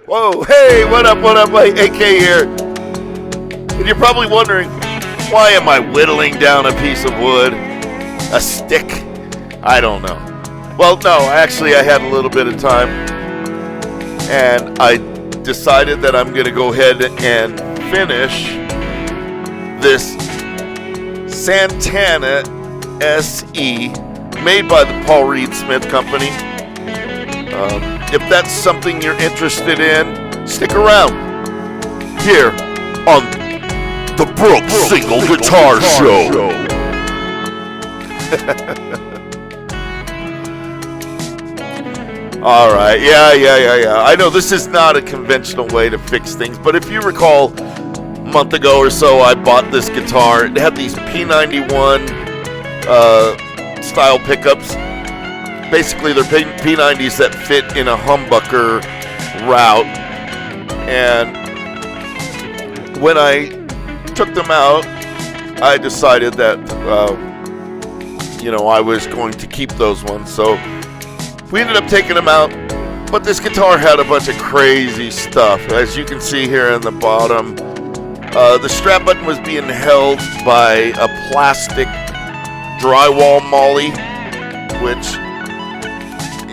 Whoa, hey, what up, AK here. And you're probably wondering, why am I whittling down a piece of wood? A stick? I don't know. Well, no, actually I had a little bit of time, and I decided that I'm going to go ahead and finish this Santana SE made by the Paul Reed Smith Company. If that's something you're interested in, stick around here on the Brooks Single Guitar Show. All right, yeah. I know this is not a conventional way to fix things, but if you recall, a month ago or so, I bought this guitar. It had these P91 style pickups. Basically, they're P90s that fit in a humbucker route. And when I took them out, I decided that, I was going to keep those ones. So we ended up taking them out. But this guitar had a bunch of crazy stuff. As you can see here in the bottom, the strap button was being held by a plastic drywall molly, which,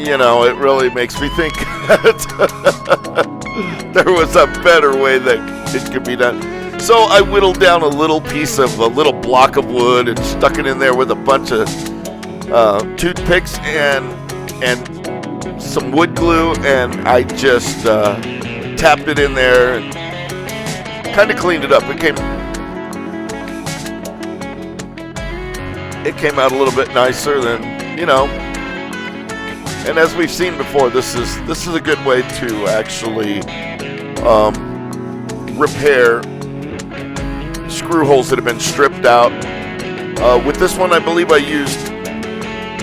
it really makes me think that there was a better way that it could be done. So I whittled down a little piece of a little block of wood and stuck it in there with a bunch of toothpicks and some wood glue, and I just tapped it in there and kind of cleaned it up. It came out a little bit nicer than, And as we've seen before, this is a good way to actually repair screw holes that have been stripped out. With this one, I believe I used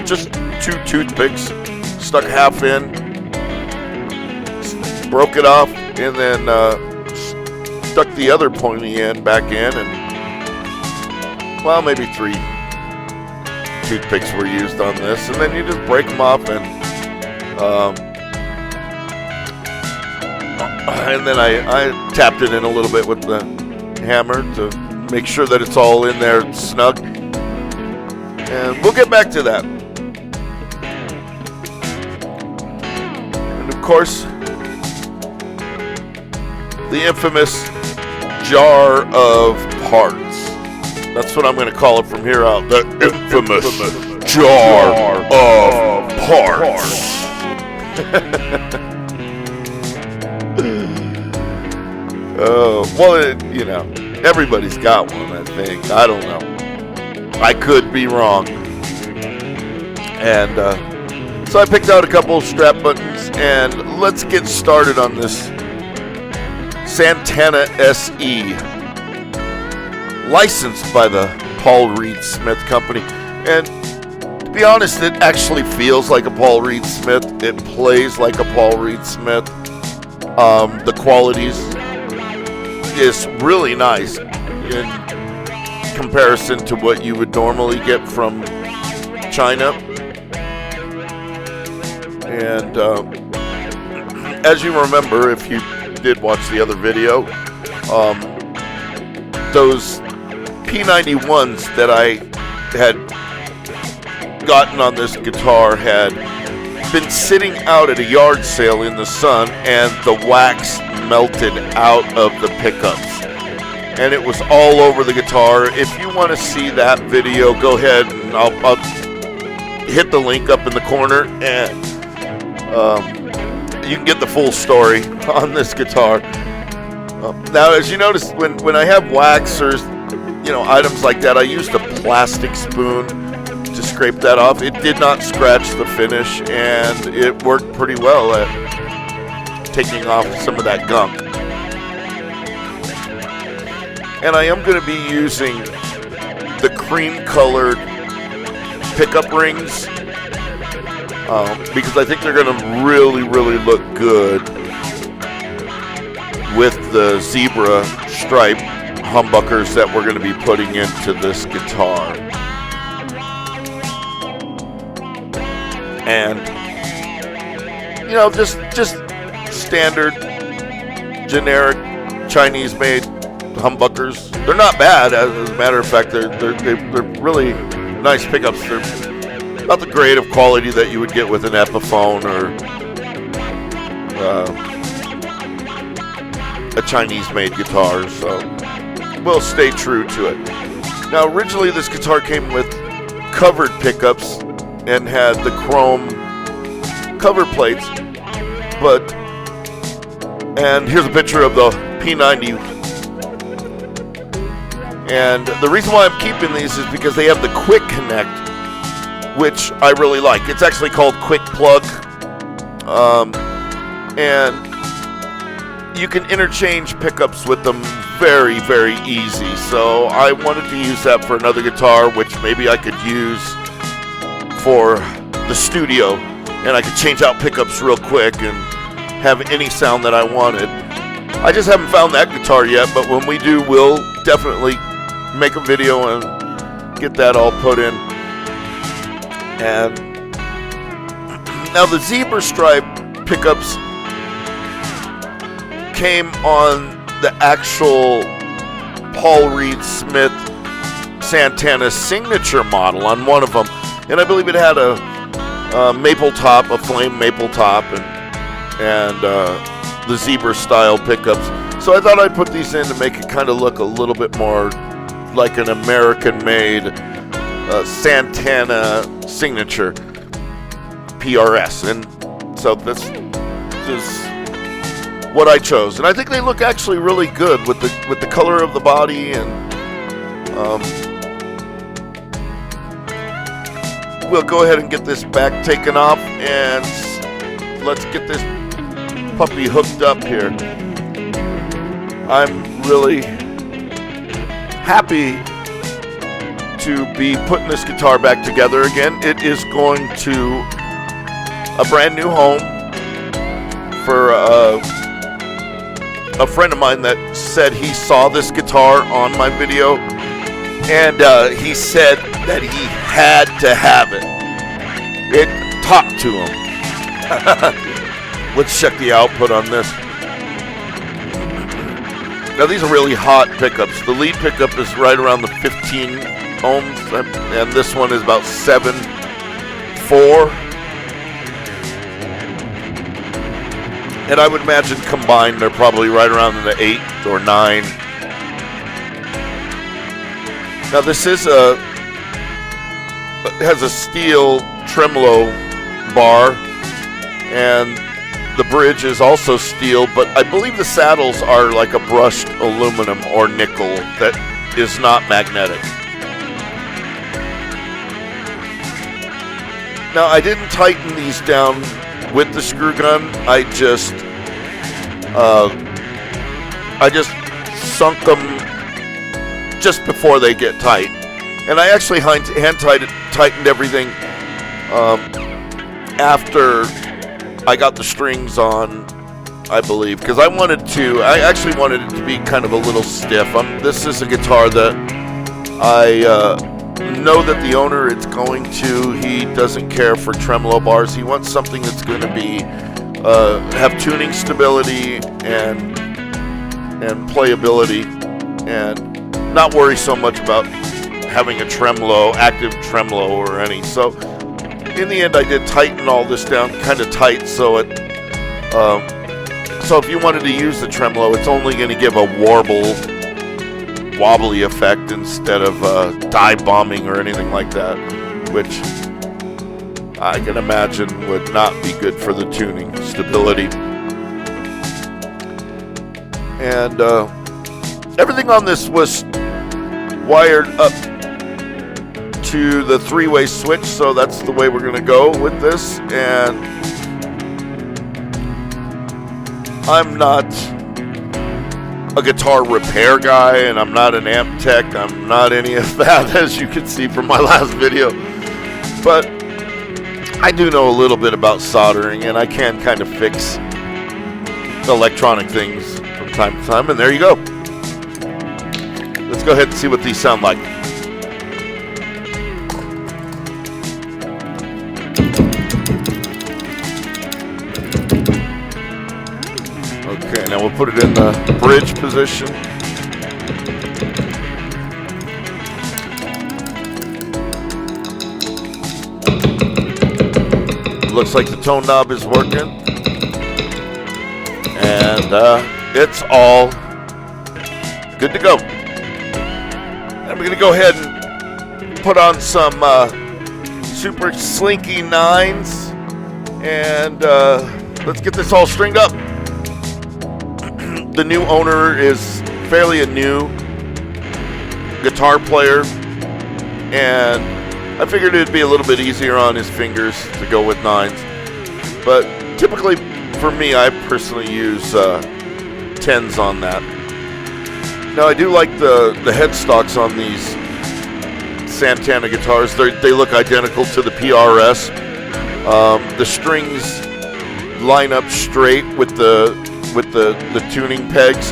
just 2 toothpicks, stuck half in, broke it off, and then stuck the other pointy end back in, and maybe 3 toothpicks were used on this, and then you just break them off, and then I tapped it in a little bit with the hammer to make sure that it's all in there snug, and we'll get back to that. And of course, the infamous jar of parts. That's what I'm going to call it from here out. The infamous jar of parts. Everybody's got one, I think. I don't know. I could be wrong. And so I picked out a couple of strap buttons, and let's get started on this Santana SE, licensed by the Paul Reed Smith Company. And to be honest, it actually feels like a Paul Reed Smith. It plays like a Paul Reed Smith. The qualities is really nice in comparison to what you would normally get from China. And as you remember, if you did watch the other video, those P91s that I had gotten on this guitar had been sitting out at a yard sale in the sun, and the wax melted out of the pickups, and it was all over the guitar. If you want to see that video, go ahead, and I'll hit the link up in the corner, and you can get the full story on this guitar. Now, as you notice, when I have wax or items like that, I used a plastic spoon to scrape that off. It did not scratch the finish, and it worked pretty well at taking off some of that gunk. And I am going to be using the cream colored pickup rings because I think they're going to really look good with the zebra stripe humbuckers that we're going to be putting into this guitar. And just standard generic Chinese-made humbuckers. They're not bad, as a matter of fact. They're really nice pickups. They're about the grade of quality that you would get with an Epiphone or a Chinese-made guitar. So we'll stay true to it. Now, originally this guitar came with covered pickups and had the chrome cover plates, and here's a picture of the P90. And the reason why I'm keeping these is because they have the quick connect, which I really like. It's actually called quick plug, and you can interchange pickups with them very, very easy. So I wanted to use that for another guitar, which maybe I could use for the studio, and I could change out pickups real quick and have any sound that I wanted. I just haven't found that guitar yet, but when we do, we'll definitely make a video and get that all put in. And now the zebra stripe pickups came on the actual Paul Reed Smith Santana signature model on one of them, and I believe it had a maple top, a flame maple top, and the zebra style pickups. So I thought I'd put these in to make it kind of look a little bit more like an American-made Santana signature PRS, and so this is what I chose, and I think they look actually really good with the color of the body. And we'll go ahead and get this back taken off, and let's get this puppy hooked up here. I'm really happy to be putting this guitar back together again. It is going to a brand new home for a friend of mine that said he saw this guitar on my video, and he said that he had to have it. It talked to him. Let's check the output on this. Now these are really hot pickups. The lead pickup is right around the 15 ohms, and this one is about 7.4. And I would imagine combined they're probably right around the 8 or 9. Now this is has a steel tremolo bar, and the bridge is also steel, but I believe the saddles are like a brushed aluminum or nickel that is not magnetic. Now I didn't tighten these down with the screw gun. I just sunk them just before they get tight, and I actually hand tightened everything after I got the strings on, I believe, because I actually wanted it to be kind of a little stiff. This is a guitar that I know that the owner is going to. He doesn't care for tremolo bars. He wants something that's going to be have tuning stability and playability, and not worry so much about having a tremolo, active tremolo or any. So in the end, I did tighten all this down kind of tight, so it so if you wanted to use the tremolo, it's only going to give a wobbly effect instead of dive bombing or anything like that, which I can imagine would not be good for the tuning stability. And everything on this was wired up to the three-way switch, so that's the way we're going to go with this. And I'm not a guitar repair guy, and I'm not an amp tech. I'm not any of that, as you can see from my last video. But I do know a little bit about soldering, and I can kind of fix electronic things from time to time. And there you go. Let's go ahead and see what these sound like. Okay, now we'll put it in the bridge position. Looks like the tone knob is working. And it's all good to go. And we're going to go ahead and put on some super slinky 9s. And let's get this all stringed up. The new owner is fairly a new guitar player, and I figured it'd be a little bit easier on his fingers to go with 9s. But typically, for me, I personally use 10s on that. Now, I do like the headstocks on these Santana guitars. They look identical to the PRS. The strings line up straight with the tuning pegs,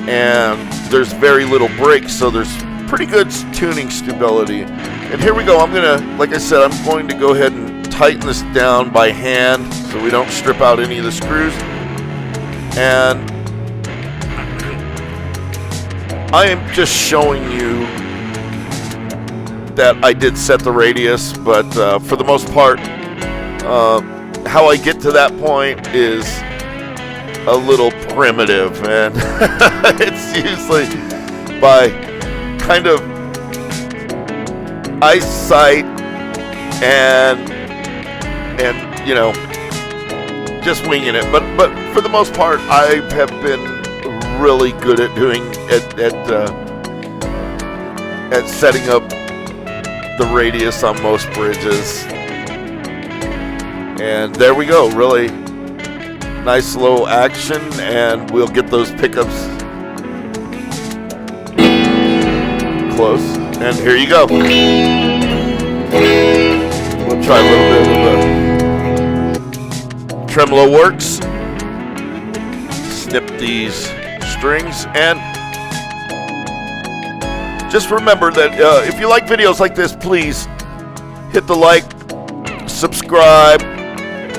and there's very little break, so there's pretty good tuning stability. And here we go. I'm going to go ahead and tighten this down by hand so we don't strip out any of the screws. And I am just showing you that I did set the radius, but for the most part, how I get to that point is a little primitive, and it's usually by kind of eyesight and you know, just winging it. But for the most part, I have been really good at doing at setting up the radius on most bridges. And there we go, really nice low action, and we'll get those pickups close. And here you go. We'll try a little bit of the tremolo works. Snip these strings, and just remember that if you like videos like this, please hit the like, subscribe,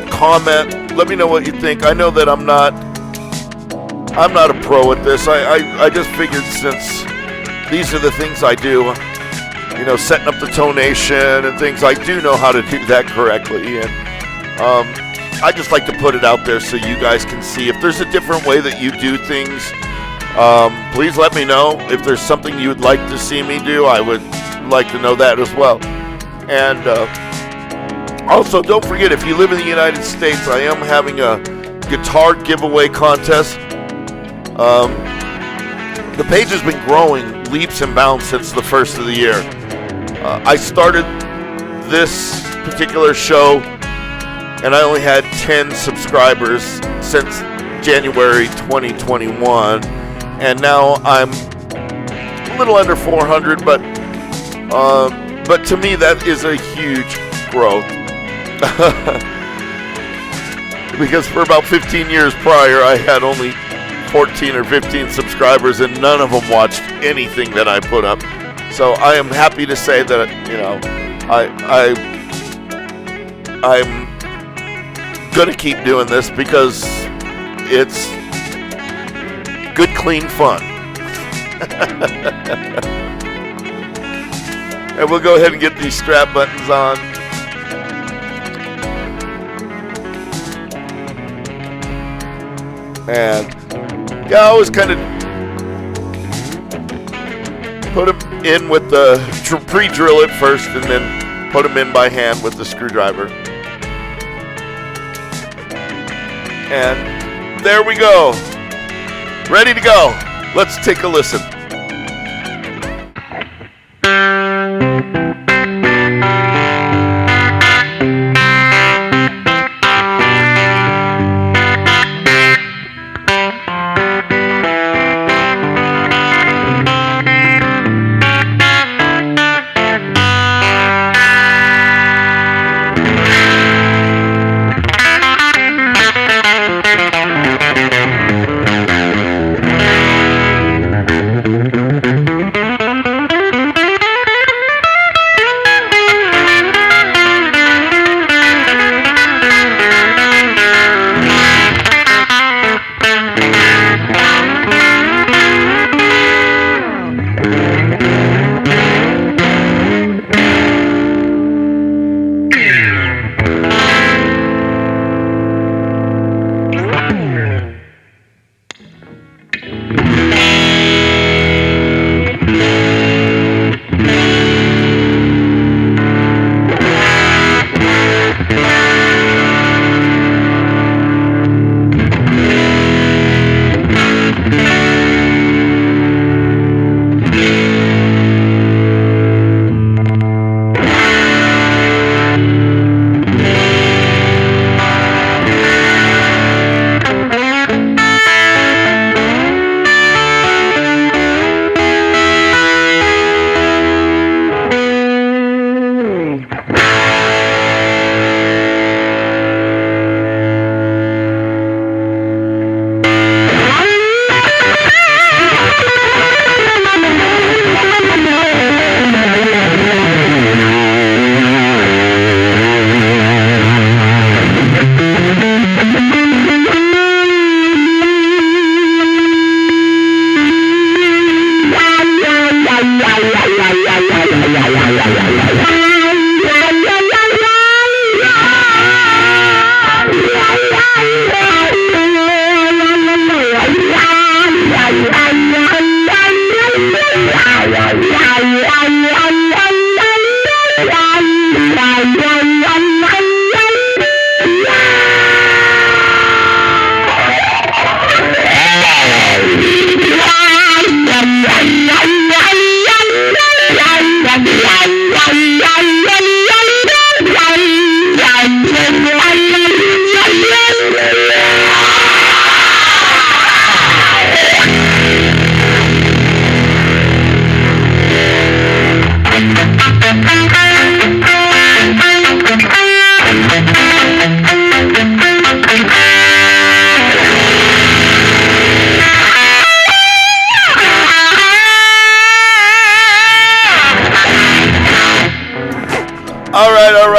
comment. Let me know what you think. I know that I'm not a pro at this. I just figured, since these are the things I do, you know, setting up the tonation and things, I do know how to do that correctly. And I just like to put it out there so you guys can see. If there's a different way that you do things, please let me know. If there's something you'd like to see me do, I would like to know that as well. And also, don't forget, if you live in the United States, I am having a guitar giveaway contest. The page has been growing leaps and bounds since the first of the year. I started this particular show, and I only had 10 subscribers since January 2021, and now I'm a little under 400, but to me that is a huge growth. Because for about 15 years prior, I had only 14 or 15 subscribers, and none of them watched anything that I put up. So I am happy to say that, you know, I'm gonna keep doing this because it's good, clean fun. And we'll go ahead and get these strap buttons on. And yeah, I always kind of put them in with the pre-drill it first, and then put them in by hand with the screwdriver. And there we go. Ready to go. Let's take a listen.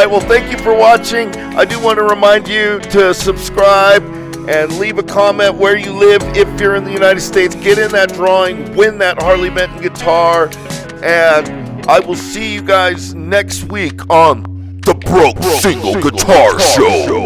right, well, thank you for watching. I do want to remind you to subscribe and leave a comment where you live if you're in the United States. Get in that drawing, win that Harley Benton guitar, and I will see you guys next week on the Broke Single Guitar Show.